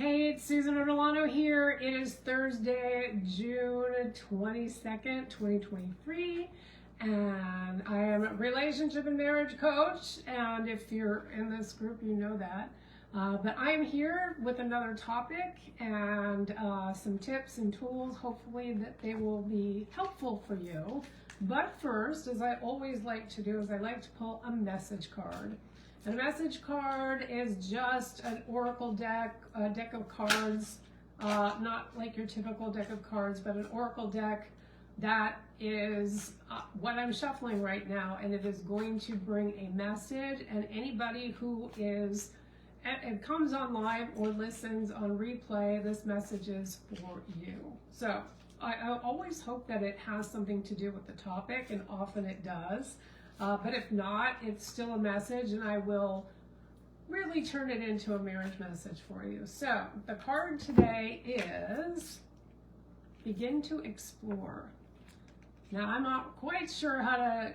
Hey, it's Susan Ortolano here. It is Thursday, June 22nd, 2023, and I am a relationship and marriage coach, and if you're in this group, you know that. But I am here with another topic and some tips and tools, hopefully that they will be helpful for you. But first, as I always like to do, is I like to pull a message card. And a message card is just an oracle deck, a deck of cards, not like your typical deck of cards, but an oracle deck that is what I'm shuffling right now, and it is going to bring a message, and anybody who is, and comes on live or listens on replay, this message is for you. So I always hope that it has something to do with the topic, and often it does. But if not, it's still a message, and I will really turn it into a marriage message for you. So the card today is begin to explore. Now, I'm not quite sure how to,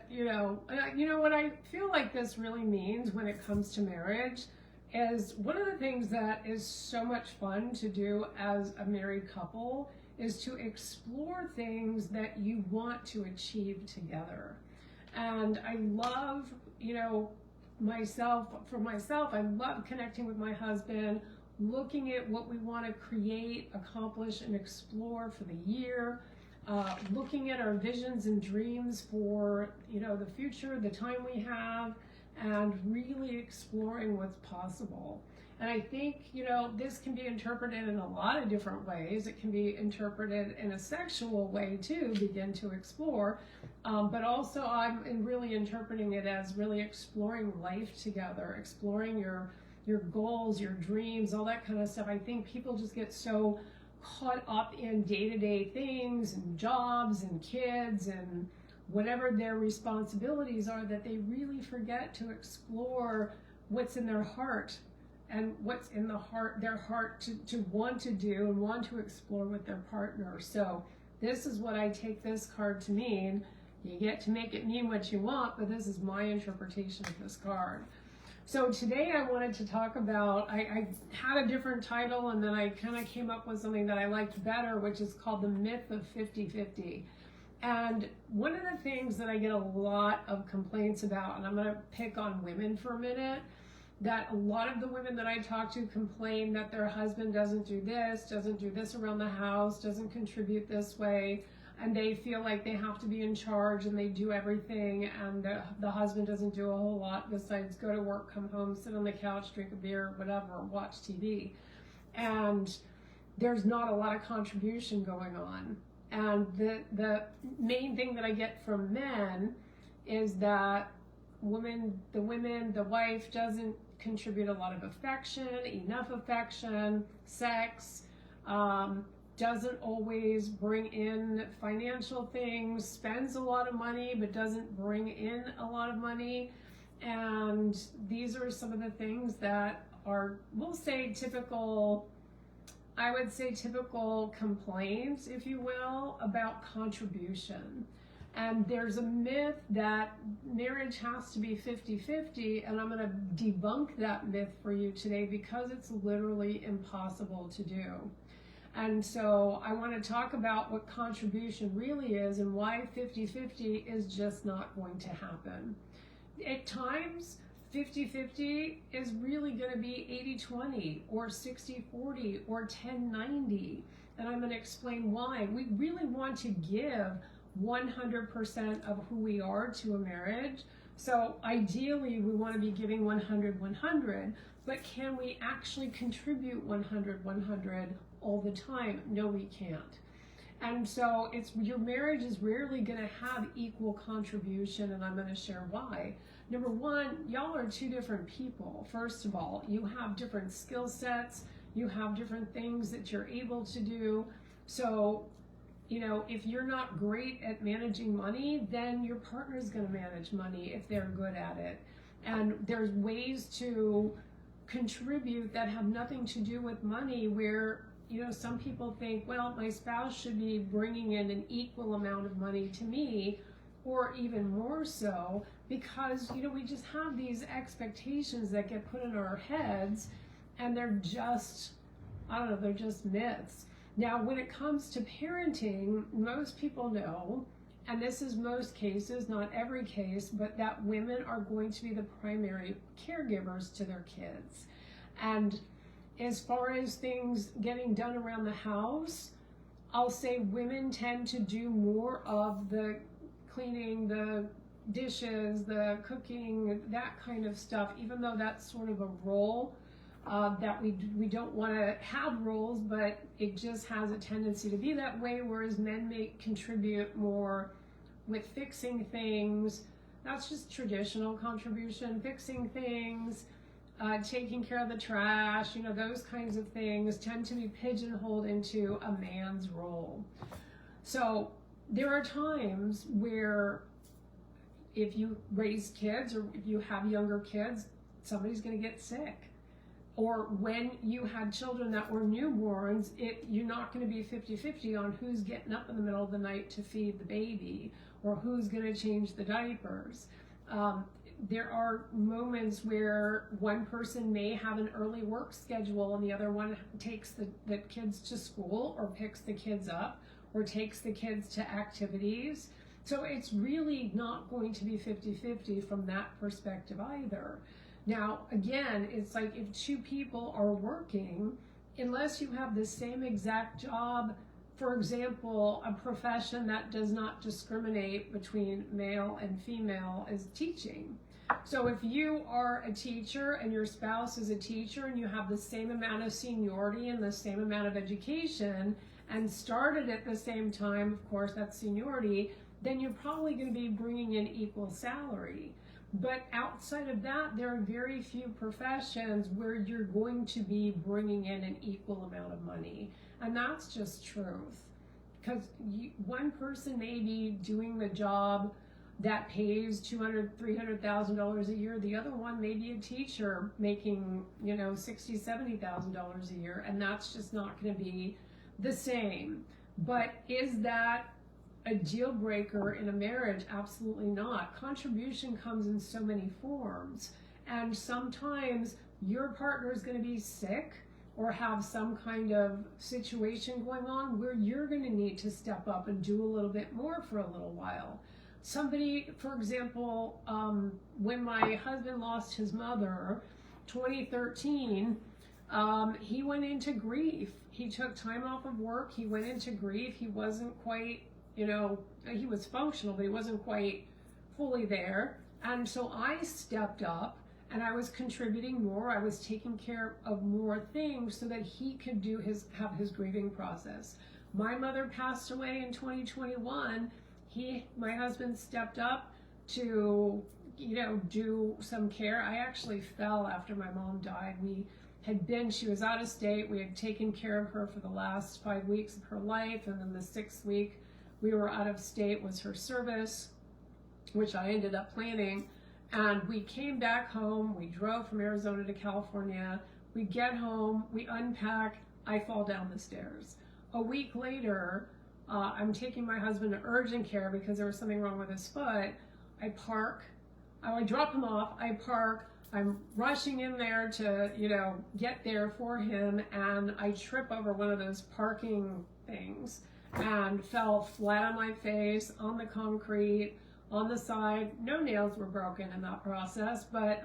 what I feel like this really means when it comes to marriage is one of the things that is so much fun to do as a married couple is to explore things that you want to achieve together. And I love, for myself, I love connecting with my husband, looking at what we want to create, accomplish, and explore for the year, looking at our visions and dreams for, the future, the time we have, and really exploring what's possible. And I think, this can be interpreted in a lot of different ways. It can be interpreted in a sexual way too, begin to explore. But also I'm really interpreting it as really exploring life together, exploring your goals, your dreams, all that kind of stuff. I think people just get so caught up in day-to-day things and jobs and kids and whatever their responsibilities are that they really forget to explore what's in their heart. And what's in their heart to want to do and want to explore with their partner. So this is what I take this card to mean. You get to make it mean what you want, but this is my interpretation of this card. So today I wanted to talk about, I had a different title, and then I kind of came up with something that I liked better, which is called the myth of 50-50. And one of the things that I get a lot of complaints about, and I'm going to pick on women for a minute, that a lot of the women that I talk to complain that their husband doesn't do this around the house, doesn't contribute this way, and they feel like they have to be in charge and they do everything, and the husband doesn't do a whole lot besides go to work, come home, sit on the couch, drink a beer, whatever, watch TV. And there's not a lot of contribution going on. And the main thing that I get from men is that the wife doesn't contribute a lot of affection, enough affection, sex, doesn't always bring in financial things, spends a lot of money but doesn't bring in a lot of money. And these are some of the things that are, I would say typical complaints, if you will, about contribution. And there's a myth that marriage has to be 50-50, and I'm going to debunk that myth for you today because it's literally impossible to do. And so I want to talk about what contribution really is and why 50-50 is just not going to happen. At times, 50-50 is really going to be 80-20 or 60-40 or 10-90. And I'm going to explain why. We really want to give 100% of who we are to a marriage. So ideally we want to be giving 100-100, but can we actually contribute 100-100 all the time? No, we can't. And so your marriage is rarely going to have equal contribution, and I'm going to share why. Number one, y'all are two different people. First of all, you have different skill sets, you have different things that you're able to do. So if you're not great at managing money, then your partner is going to manage money if they're good at it. And there's ways to contribute that have nothing to do with money where, some people think, well, my spouse should be bringing in an equal amount of money to me, or even more so, because, we just have these expectations that get put in our heads, and they're just I don't know, they're just myths. Now, when it comes to parenting, most people know, and this is most cases, not every case, but that women are going to be the primary caregivers to their kids. And as far as things getting done around the house, I'll say women tend to do more of the cleaning, the dishes, the cooking, that kind of stuff, even though that's sort of a role that we don't want to have roles, but it just has a tendency to be that way, whereas men may contribute more with fixing things. That's just traditional contribution, fixing things, taking care of the trash, those kinds of things tend to be pigeonholed into a man's role. So there are times where if you raise kids or if you have younger kids, somebody's going to get sick. Or when you had children that were newborns, you're not going to be 50-50 on who's getting up in the middle of the night to feed the baby or who's going to change the diapers. There are moments where one person may have an early work schedule and the other one takes the kids to school or picks the kids up or takes the kids to activities. So it's really not going to be 50-50 from that perspective either. Now, again, it's like if two people are working, unless you have the same exact job, for example, a profession that does not discriminate between male and female is teaching. So if you are a teacher and your spouse is a teacher and you have the same amount of seniority and the same amount of education and started at the same time, of course, that's seniority, then you're probably going to be bringing in equal salary. But outside of that, there are very few professions where you're going to be bringing in an equal amount of money. And that's just truth. Because one person may be doing the job that pays $200,000, $300,000 a year. The other one may be a teacher making, $60,000, $70,000 a year. And that's just not going to be the same. But is that a deal breaker in a marriage? Absolutely not. Contribution comes in so many forms, and sometimes your partner is going to be sick or have some kind of situation going on where you're going to need to step up and do a little bit more for a little while. Somebody, for example, when my husband lost his mother, 2013, he went into grief. He took time off of work. He went into grief. He wasn't quite, he was functional, but he wasn't quite fully there. And so I stepped up and I was contributing more. I was taking care of more things so that he could have his grieving process. My mother passed away in 2021. My husband stepped up to, do some care. I actually fell after my mom died. She was out of state. We had taken care of her for the last 5 weeks of her life. And then the 6th week we were out of state was her service, which I ended up planning. And we came back home. We drove from Arizona to California. We get home, we unpack, I fall down the stairs. A week later, I'm taking my husband to urgent care because there was something wrong with his foot. I drop him off, I park, I'm rushing in there to, get there for him, and I trip over one of those parking things and fell flat on my face, on the concrete, on the side. No nails were broken in that process, but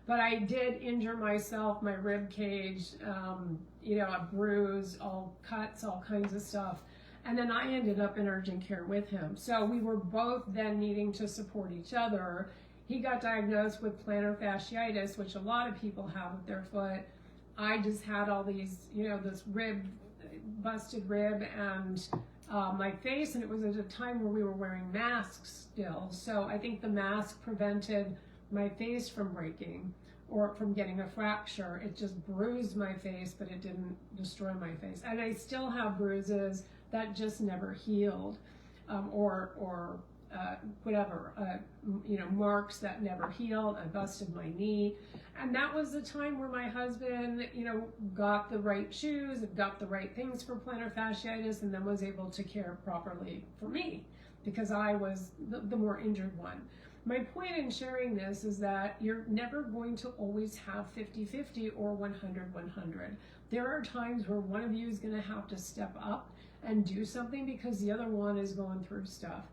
I did injure myself, my rib cage, a bruise, all cuts, all kinds of stuff. And then I ended up in urgent care with him. So we were both then needing to support each other. He got diagnosed with plantar fasciitis, which a lot of people have with their foot. I just had all these, this busted rib and my face, and it was at a time where we were wearing masks still. So I think the mask prevented my face from breaking or from getting a fracture. It just bruised my face, but it didn't destroy my face. And I still have bruises that just never healed, or marks that never healed. I busted my knee. And that was the time where my husband, got the right shoes, got the right things for plantar fasciitis, and then was able to care properly for me because I was the more injured one. My point in sharing this is that you're never going to always have 50-50 or 100-100. There are times where one of you is going to have to step up and do something because the other one is going through stuff.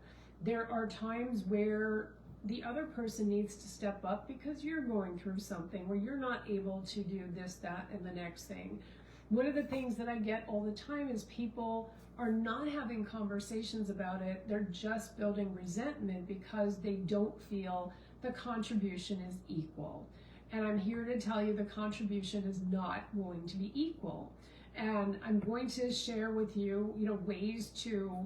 There are times where the other person needs to step up because you're going through something where you're not able to do this, that, and the next thing. One of the things that I get all the time is people are not having conversations about it. They're just building resentment because they don't feel the contribution is equal. And I'm here to tell you the contribution is not going to be equal. And I'm going to share with you, ways to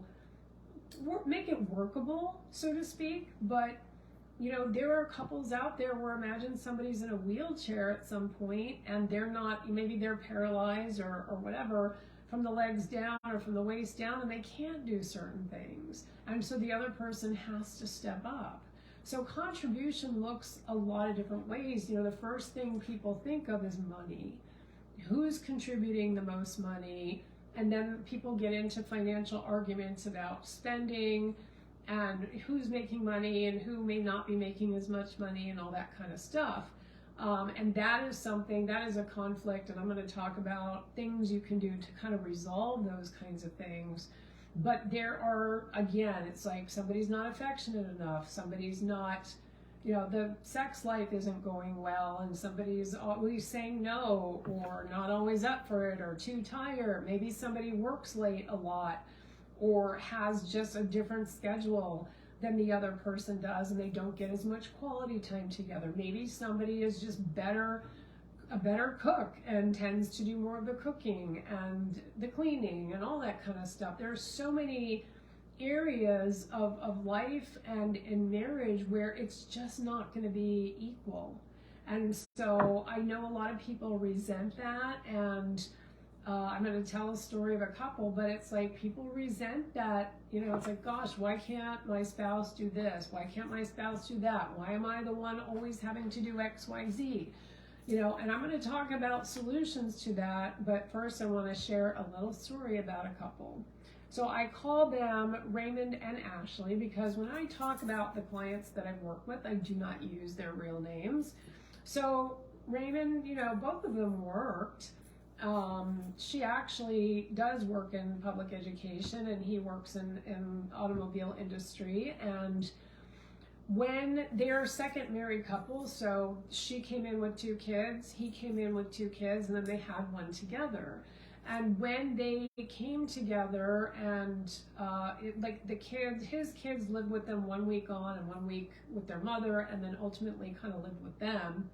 make it workable, so to speak. But, there are couples out there where imagine somebody's in a wheelchair at some point and they're not, maybe they're paralyzed or whatever, from the legs down or from the waist down, and they can't do certain things. And so the other person has to step up. So contribution looks a lot of different ways. The first thing people think of is money. Who's contributing the most money? And then people get into financial arguments about spending and who's making money and who may not be making as much money and all that kind of stuff. And that is a conflict, and I'm going to talk about things you can do to kind of resolve those kinds of things. But there are, again, it's like somebody's not affectionate enough, somebody's not, the sex life isn't going well, and somebody's always saying no, or not always up for it, or too tired. Maybe somebody works late a lot, or has just a different schedule than the other person does, and they don't get as much quality time together. Maybe somebody is just a better cook and tends to do more of the cooking and the cleaning and all that kind of stuff. There are so many areas of life and in marriage where it's just not going to be equal. And so I know a lot of people resent that, and I'm going to tell a story of a couple, but it's like people resent that, it's like, gosh, why can't my spouse do this? Why can't my spouse do that? Why am I the one always having to do X, Y, Z? And I'm going to talk about solutions to that, but first I want to share a little story about a couple. So I call them Raymond and Ashley because when I talk about the clients that I've worked with, I do not use their real names. So Raymond, both of them worked. She actually does work in public education, and he works in automobile industry. And when they're second married couple, so she came in with 2 kids, he came in with 2 kids, and then they had one together. And when they came together, and his kids lived with them 1 week on and 1 week with their mother, and then ultimately kind of lived with them.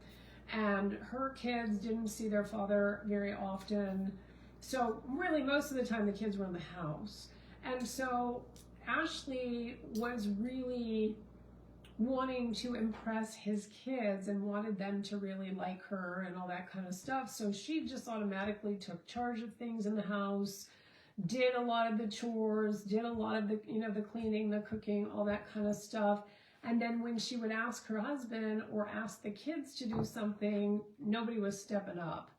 And her kids didn't see their father very often. So really most of the time the kids were in the house. And so Ashley was really wanting to impress his kids and wanted them to really like her and all that kind of stuff. So she just automatically took charge of things in the house, did a lot of the chores, did a lot of the, the cleaning, the cooking, all that kind of stuff. And then when she would ask her husband or ask the kids to do something, nobody was stepping up.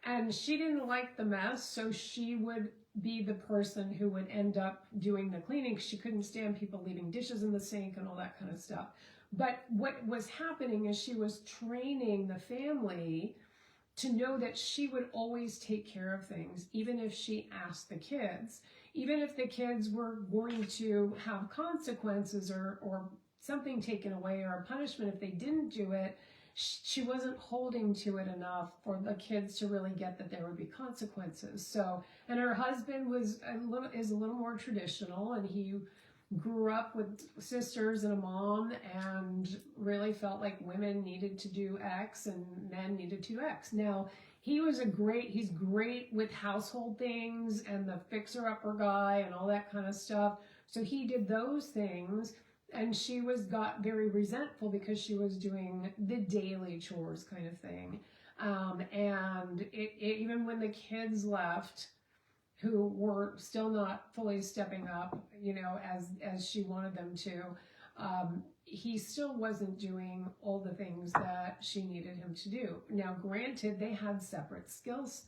And she didn't like the mess, so she would be the person who would end up doing the cleaning. She couldn't stand people leaving dishes in the sink and all that kind of stuff. But what was happening is she was training the family to know that she would always take care of things, even if she asked the kids. Even if the kids were going to have consequences or something taken away or a punishment if they didn't do it, she wasn't holding to it enough for the kids to really get that there would be consequences. So, and her husband is a little more traditional, and he grew up with sisters and a mom and really felt like women needed to do X and men needed to do X. Now, he's great with household things and the fixer-upper guy and all that kind of stuff. So he did those things. And she got very resentful because she was doing the daily chores kind of thing. And even when the kids left, who were still not fully stepping up, as she wanted them to, he still wasn't doing all the things that she needed him to do. Now, granted, they had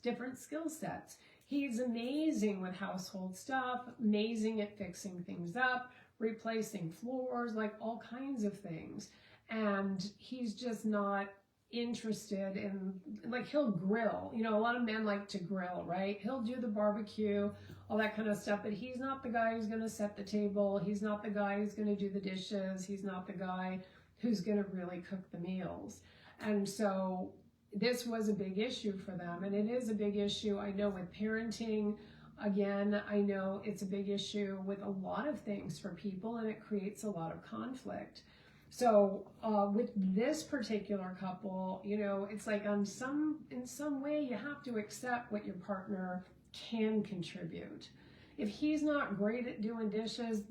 different skill sets. He's amazing with household stuff, amazing at fixing things up, replacing floors, like all kinds of things. and he's just not interested in, like, he'll grill. You know, a lot of men like to grill, right? He'll do the barbecue, all that kind of stuff, but he's not the guy who's going to set the table. He's not the guy who's going to do the dishes. He's not the guy who's going to really cook the meals. And so this was a big issue for them, and it is a big issue, I know, with parenting. Again, I know it's a big issue with a lot of things for people, and it creates a lot of conflict. So with this particular couple, you know, it's like in some way you have to accept what your partner can contribute. If he's not great at doing dishes,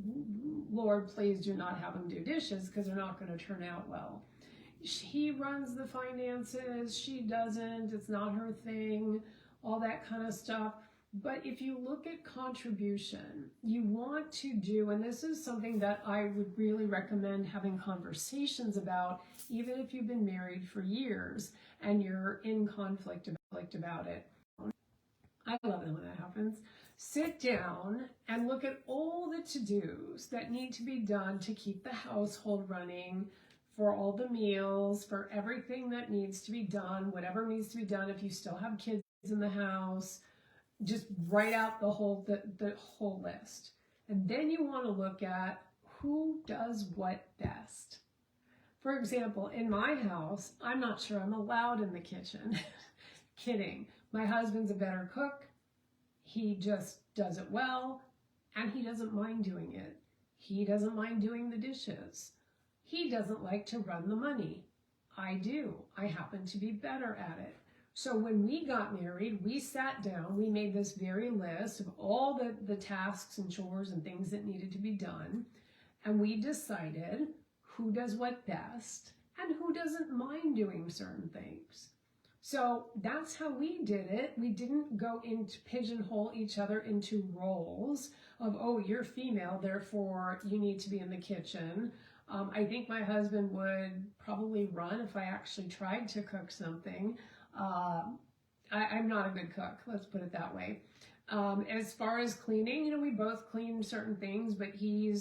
Lord, please do not have him do dishes, because they're not going to turn out well. He runs the finances, she doesn't, it's not her thing, all that kind of stuff. But if you look at contribution, you want to do, and this is something that I would really recommend having conversations about, even if you've been married for years and you're in conflict about it. I love it when that happens. Sit down and look at all the to-dos that need to be done to keep the household running, for all the meals, for everything that needs to be done, whatever needs to be done. If you still have kids in the house, just write out the whole list. And then you want to look at who does what best. For example, in my house, I'm not sure I'm allowed in the kitchen. Kidding. My husband's a better cook. He just does it well, and he doesn't mind doing it. He doesn't mind doing the dishes. He doesn't like to run the money. I do. I happen to be better at it. So when we got married, we sat down, we made this very list of all the tasks and chores and things that needed to be done, and we decided who does what best and who doesn't mind doing certain things. So that's how we did it. We didn't go into pigeonhole each other into roles of, oh, you're female, therefore you need to be in the kitchen. I think my husband would probably run if I actually tried to cook something. I'm not a good cook, let's put it that way. As far as cleaning, you know, we both clean certain things, but he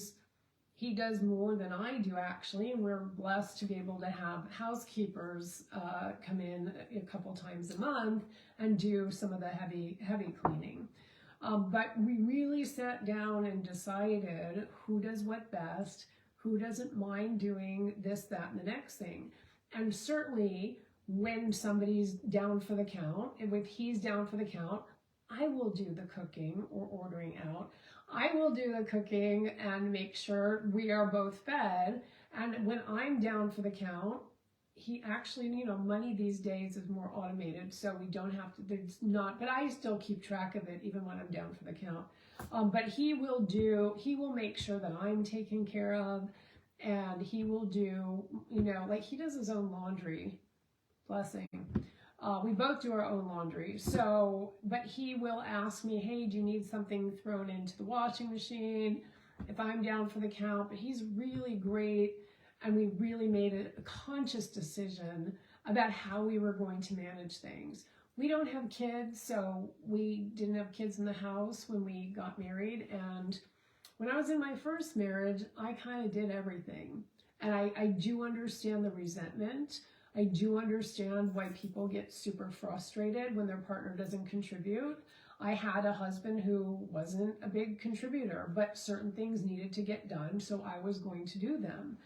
does more than I do, actually, and we're blessed to be able to have housekeepers come in a couple times a month and do some of the heavy cleaning. But we really sat down and decided who does what best, who doesn't mind doing this, that, and the next thing. And certainly when somebody's down for the count, and if he's down for the count, I will do the cooking or ordering out. I will do the cooking and make sure we are both fed. And when I'm down for the count, he actually, you know, money these days is more automated, so we don't have to, there's not, but I still keep track of it even when I'm down for the count. But he will make sure that I'm taken care of, and he will do, you know, like he does his own laundry, blessing. We both do our own laundry. So, but he will ask me, hey, do you need something thrown into the washing machine? If I'm down for the count, but he's really great. And we really made a conscious decision about how we were going to manage things. We don't have kids, so we didn't have kids in the house when we got married. And when I was in my first marriage, I kind of did everything. And I do understand the resentment. I do understand why people get super frustrated when their partner doesn't contribute. I had a husband who wasn't a big contributor, but certain things needed to get done, so I was going to do them.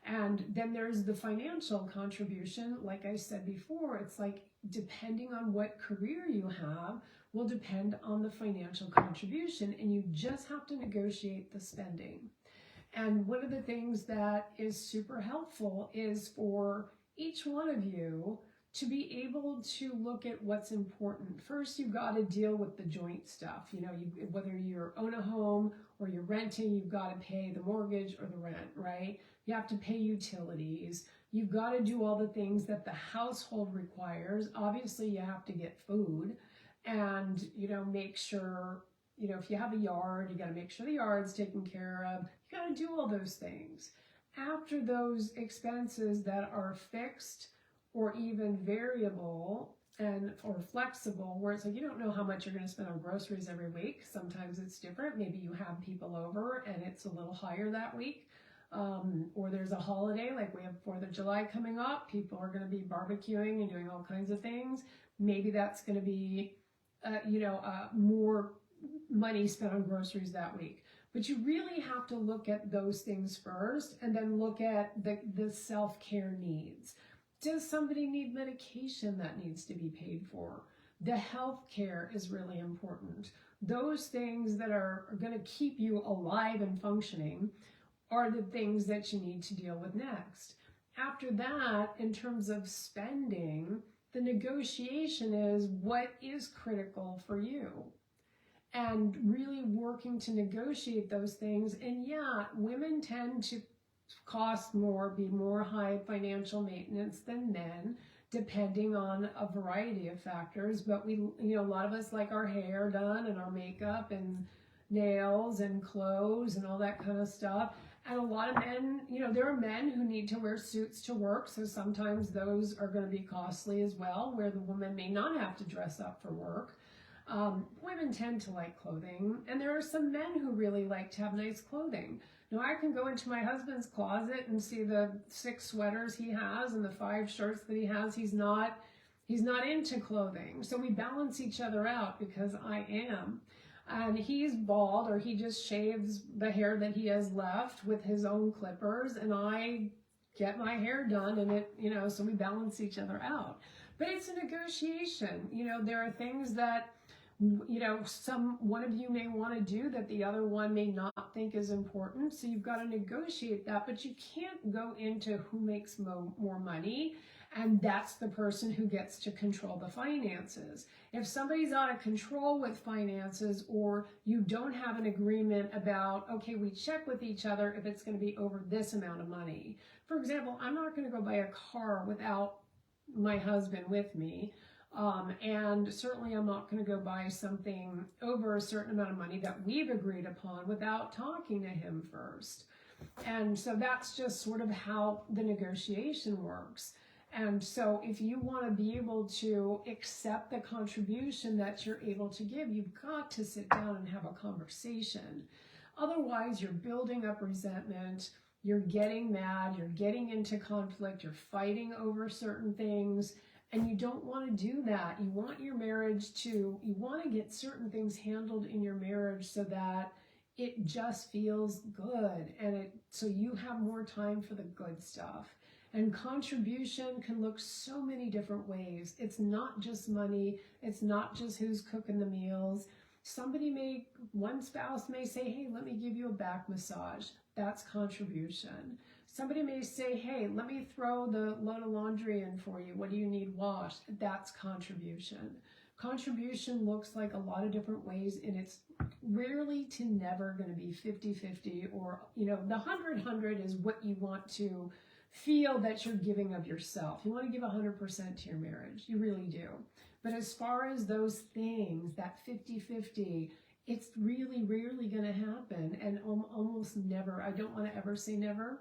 And then there's the financial contribution. Like I said before, it's like depending on what career you have will depend on the financial contribution, and you just have to negotiate the spending. And one of the things that is super helpful is for each one of you to be able to look at what's important. First, you've got to deal with the joint stuff. You know, whether you own a home or you're renting, you've got to pay the mortgage or the rent, right? You have to pay utilities. You've got to do all the things that the household requires. Obviously, you have to get food and, you know, make sure, you know, if you have a yard, you got to make sure the yard's taken care of. You got to do all those things. After those expenses that are fixed or even variable or flexible, where it's like you don't know how much you're going to spend on groceries every week. Sometimes it's different. Maybe you have people over and it's a little higher that week. or there's a holiday, like we have 4th of July coming up, people are going to be barbecuing and doing all kinds of things. Maybe that's going to be, more money spent on groceries that week. But you really have to look at those things first and then look at the self-care needs. Does somebody need medication that needs to be paid for? The health care is really important. Those things that are going to keep you alive and functioning are the things that you need to deal with next. After that, in terms of spending, the negotiation is what is critical for you. And really working to negotiate those things. And yeah, women tend to cost more, be more high financial maintenance than men, depending on a variety of factors. But we, a lot of us like our hair done and our makeup and nails and clothes and all that kind of stuff. And a lot of men, there are men who need to wear suits to work. So sometimes those are going to be costly as well, where the woman may not have to dress up for work. Women tend to like clothing, and there are some men who really like to have nice clothing. Now I can go into my husband's closet and see the 6 sweaters he has and the 5 shirts that he has. He's not into clothing. So we balance each other out because I am. And he's bald, or he just shaves the hair that he has left with his own clippers, and I get my hair done, and it, so we balance each other out. But it's a negotiation. There are things that one of you may want to do that the other one may not think is important. So you've got to negotiate that, but you can't go into who makes more money, and that's the person who gets to control the finances. If somebody's out of control with finances, or you don't have an agreement about, okay, we check with each other if it's going to be over this amount of money. For example, I'm not going to go buy a car without my husband with me. And certainly I'm not going to go buy something over a certain amount of money that we've agreed upon without talking to him first. And so that's just sort of how the negotiation works. And so if you want to be able to accept the contribution that you're able to give, you've got to sit down and have a conversation. Otherwise, you're building up resentment, you're getting mad, you're getting into conflict, you're fighting over certain things. And you don't want to do that. You want your marriage you want to get certain things handled in your marriage so that it just feels good, and so you have more time for the good stuff. And contribution can look so many different ways. It's not just money. It's not just who's cooking the meals. One spouse may say, hey, let me give you a back massage. That's contribution. Somebody may say, hey, let me throw the load of laundry in for you. What do you need washed? That's contribution. Contribution looks like a lot of different ways, and it's rarely to never going to be 50-50, or, the 100-100 is what you want to feel that you're giving of yourself. You want to give 100% to your marriage. You really do. But as far as those things, that 50-50, it's really rarely going to happen, and almost never. I don't want to ever say never,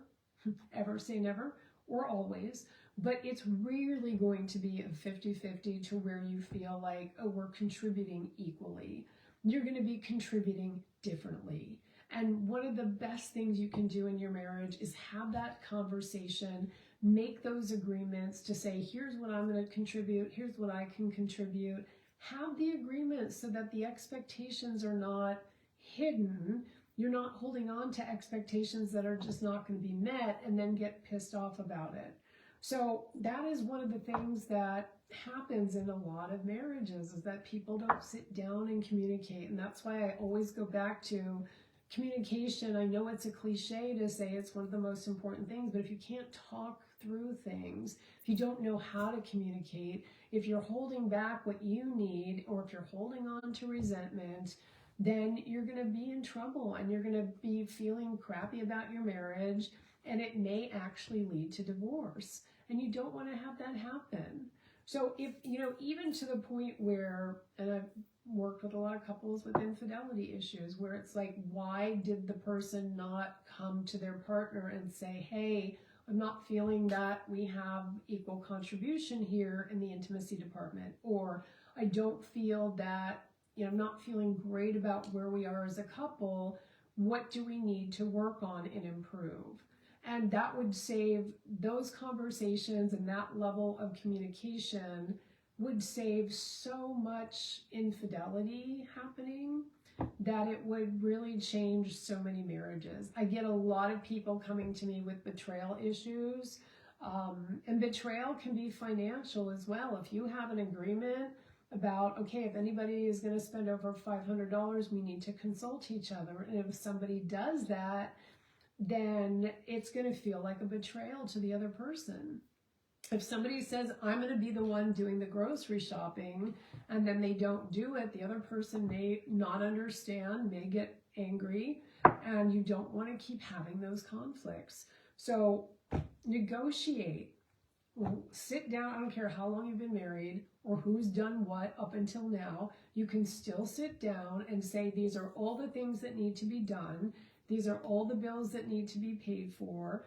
or always, but it's rarely going to be a 50-50 to where you feel like, oh, we're contributing equally. You're going to be contributing differently. And one of the best things you can do in your marriage is have that conversation, make those agreements to say, here's what I'm going to contribute, here's what I can contribute. Have the agreements so that the expectations are not hidden. You're not holding on to expectations that are just not going to be met and then get pissed off about it. So that is one of the things that happens in a lot of marriages, is that people don't sit down and communicate. And that's why I always go back to communication. I know it's a cliche to say it's one of the most important things, but if you can't talk through things, if you don't know how to communicate, if you're holding back what you need, or if you're holding on to resentment, then you're going to be in trouble, and you're going to be feeling crappy about your marriage, and it may actually lead to divorce. And you don't want to have that happen. So if, even to the point where, and I've worked with a lot of couples with infidelity issues, where it's like, why did the person not come to their partner and say, hey, I'm not feeling that we have equal contribution here in the intimacy department, or I don't feel that, I'm not feeling great about where we are as a couple. What do we need to work on and improve? And that would save those conversations, and that level of communication would save so much infidelity happening that it would really change so many marriages. I get a lot of people coming to me with betrayal issues, and betrayal can be financial as well. If you have an agreement about, okay, if anybody is going to spend over $500, we need to consult each other. And if somebody does that, then it's going to feel like a betrayal to the other person. If somebody says, I'm going to be the one doing the grocery shopping, and then they don't do it, the other person may not understand, may get angry, and you don't want to keep having those conflicts. So negotiate. Sit down. I don't care how long you've been married or who's done what up until now. You can still sit down and say, these are all the things that need to be done. These are all the bills that need to be paid for.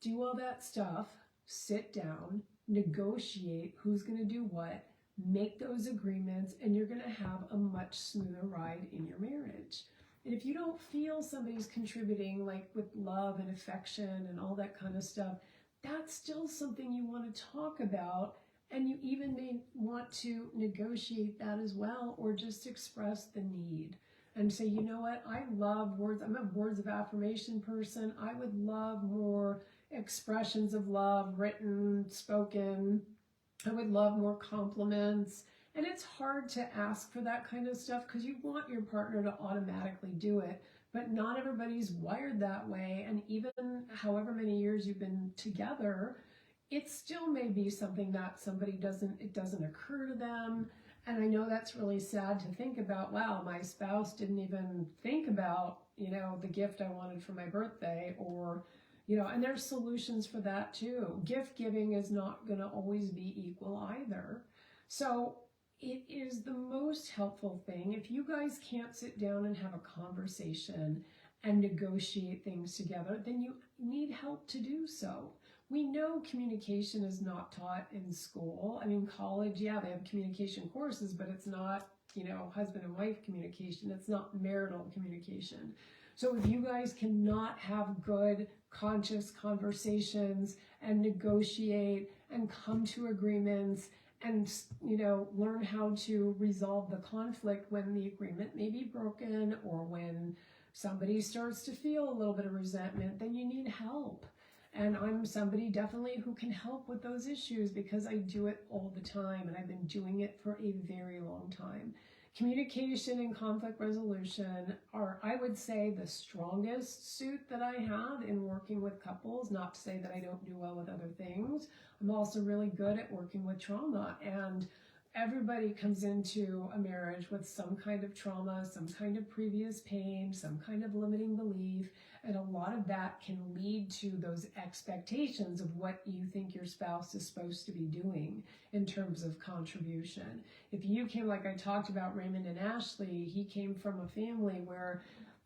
Do all that stuff, sit down, negotiate who's going to do what, make those agreements, and you're going to have a much smoother ride in your marriage. And if you don't feel somebody's contributing, like with love and affection and all that kind of stuff, that's still something you want to talk about, and you even may want to negotiate that as well, or just express the need and say, you know what, I love words. I'm a words of affirmation person. I would love more expressions of love, written, spoken. I would love more compliments. And it's hard to ask for that kind of stuff because you want your partner to automatically do it, but not everybody's wired that way. And even however many years you've been together, it still may be something that it doesn't occur to them. And I know that's really sad to think about. Wow, my spouse didn't even think about, the gift I wanted for my birthday, or, and there's solutions for that too. Gift giving is not going to always be equal either. So it is the most helpful thing. If you guys can't sit down and have a conversation and negotiate things together, then you need help to do so. We know communication is not taught in school. I mean, college, yeah, they have communication courses, but it's not, husband and wife communication. It's not marital communication. So if you guys cannot have good, conscious conversations and negotiate and come to agreements and, learn how to resolve the conflict when the agreement may be broken, or when somebody starts to feel a little bit of resentment, then you need help. And I'm somebody definitely who can help with those issues because I do it all the time, and I've been doing it for a very long time. Communication and conflict resolution are, I would say, the strongest suit that I have in working with couples. Not to say that I don't do well with other things. I'm also really good at working with trauma, and everybody comes into a marriage with some kind of trauma, some kind of previous pain, some kind of limiting belief, and a lot of that can lead to those expectations of what you think your spouse is supposed to be doing in terms of contribution. If you came, like I talked about Raymond and Ashley, he came from a family where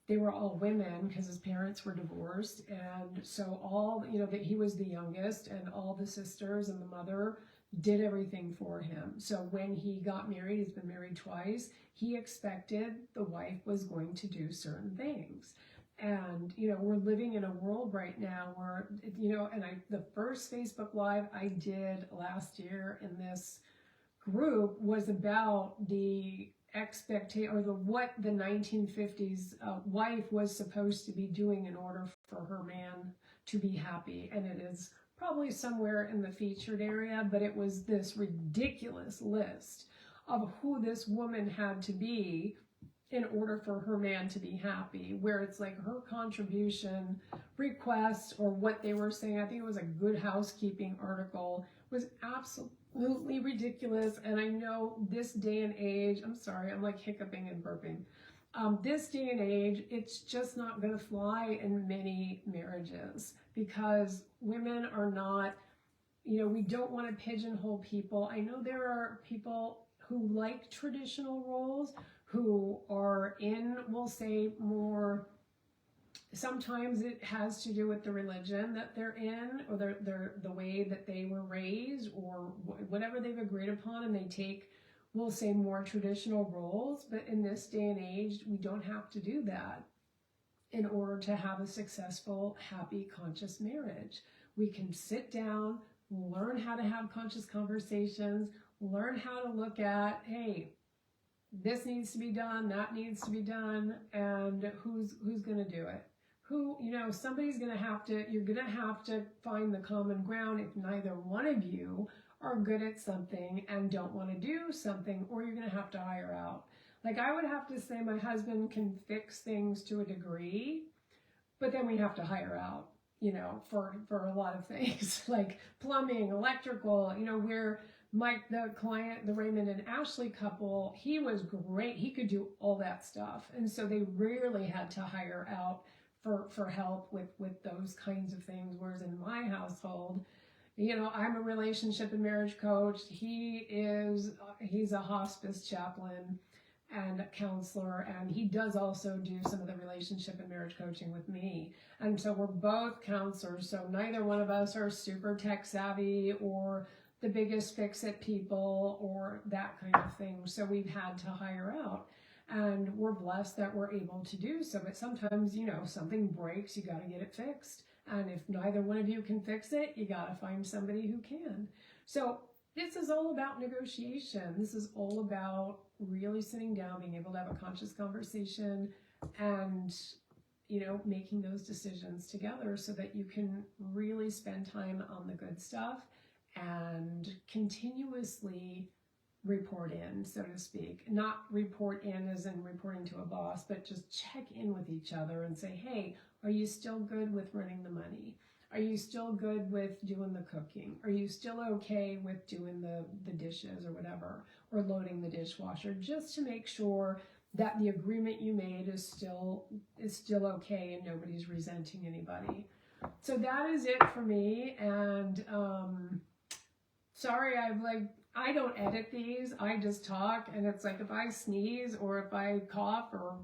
they were all women because his parents were divorced, and so all, that he was the youngest, and all the sisters and the mother did everything for him. So when he got married, he's been married twice, he expected the wife was going to do certain things. And, we're living in a world right now where, the first Facebook Live I did last year in this group was about the expectation, or what the 1950s wife was supposed to be doing in order for her man to be happy. And it is probably somewhere in the featured area, but it was this ridiculous list of who this woman had to be in order for her man to be happy, where it's like her contribution request, or what they were saying, I think it was a Good Housekeeping article, was absolutely ridiculous. And I know this day and age, I'm sorry, I'm like hiccuping and burping. This day and age, it's just not going to fly in many marriages, because women are not, we don't want to pigeonhole people. I know there are people who like traditional roles, who are in, we'll say, more, sometimes it has to do with the religion that they're in, or the way that they were raised, or whatever they've agreed upon, and they take, we'll say, more traditional roles. But in this day and age, we don't have to do that. in order to have a successful, happy, conscious marriage. We can sit down, learn how to have conscious conversations, learn how to look at, hey, this needs to be done, that needs to be done, and who's going to do it? Somebody's going to have to, you're going to have to find the common ground if neither one of you are good at something and don't want to do something, or you're going to have to hire out. Like, I would have to say my husband can fix things to a degree, but then we have to hire out, for a lot of things like plumbing, electrical, where Mike, the client, the Raymond and Ashley couple, he was great. He could do all that stuff. And so they rarely had to hire out for help with those kinds of things. Whereas in my household, I'm a relationship and marriage coach. He's a hospice chaplain and a counselor, and he does also do some of the relationship and marriage coaching with me. And so we're both counselors. So neither one of us are super tech savvy or the biggest fix-it people or that kind of thing. So we've had to hire out, and we're blessed that we're able to do so. But sometimes, something breaks, you got to get it fixed. And if neither one of you can fix it, you got to find somebody who can. So this is all about negotiation. This is all about really sitting down, being able to have a conscious conversation and, making those decisions together so that you can really spend time on the good stuff and continuously report in, so to speak. Not report in as in reporting to a boss, but just check in with each other and say, hey, are you still good with running the money? Are you still good with doing the cooking? Are you still okay with doing the dishes or whatever, or loading the dishwasher, just to make sure that the agreement you made is still okay and nobody's resenting anybody. So that is it for me. And sorry, I don't edit these. I just talk, and it's like if I sneeze or if I cough or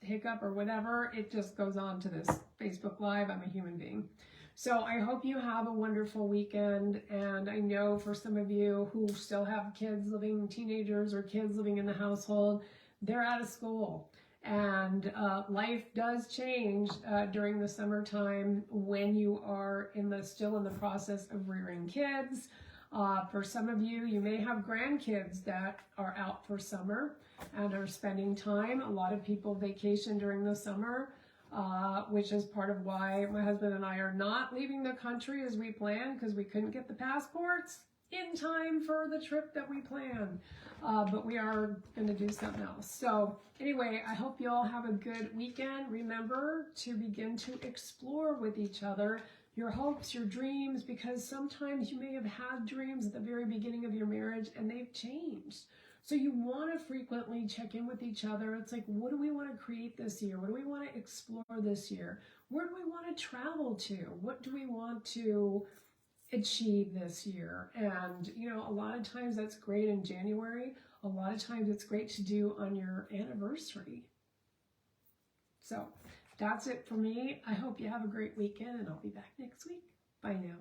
hiccup or whatever, it just goes on to this Facebook Live. I'm a human being. So I hope you have a wonderful weekend. And I know for some of you who still have teenagers or kids living in the household, they're out of school. And life does change during the summertime when you are still in the process of rearing kids. For some of you, you may have grandkids that are out for summer and are spending time. A lot of people vacation during the summer, which is part of why my husband and I are not leaving the country as we planned, because we couldn't get the passports in time for the trip that we planned. But we are going to do something else. So anyway, I hope you all have a good weekend. Remember to begin to explore with each other your hopes, your dreams, because sometimes you may have had dreams at the very beginning of your marriage and they've changed. So you want to frequently check in with each other. It's like, what do we want to create this year? What do we want to explore this year? Where do we want to travel to? What do we want to achieve this year? And, a lot of times that's great in January. A lot of times it's great to do on your anniversary. So that's it for me. I hope you have a great weekend, and I'll be back next week. Bye now.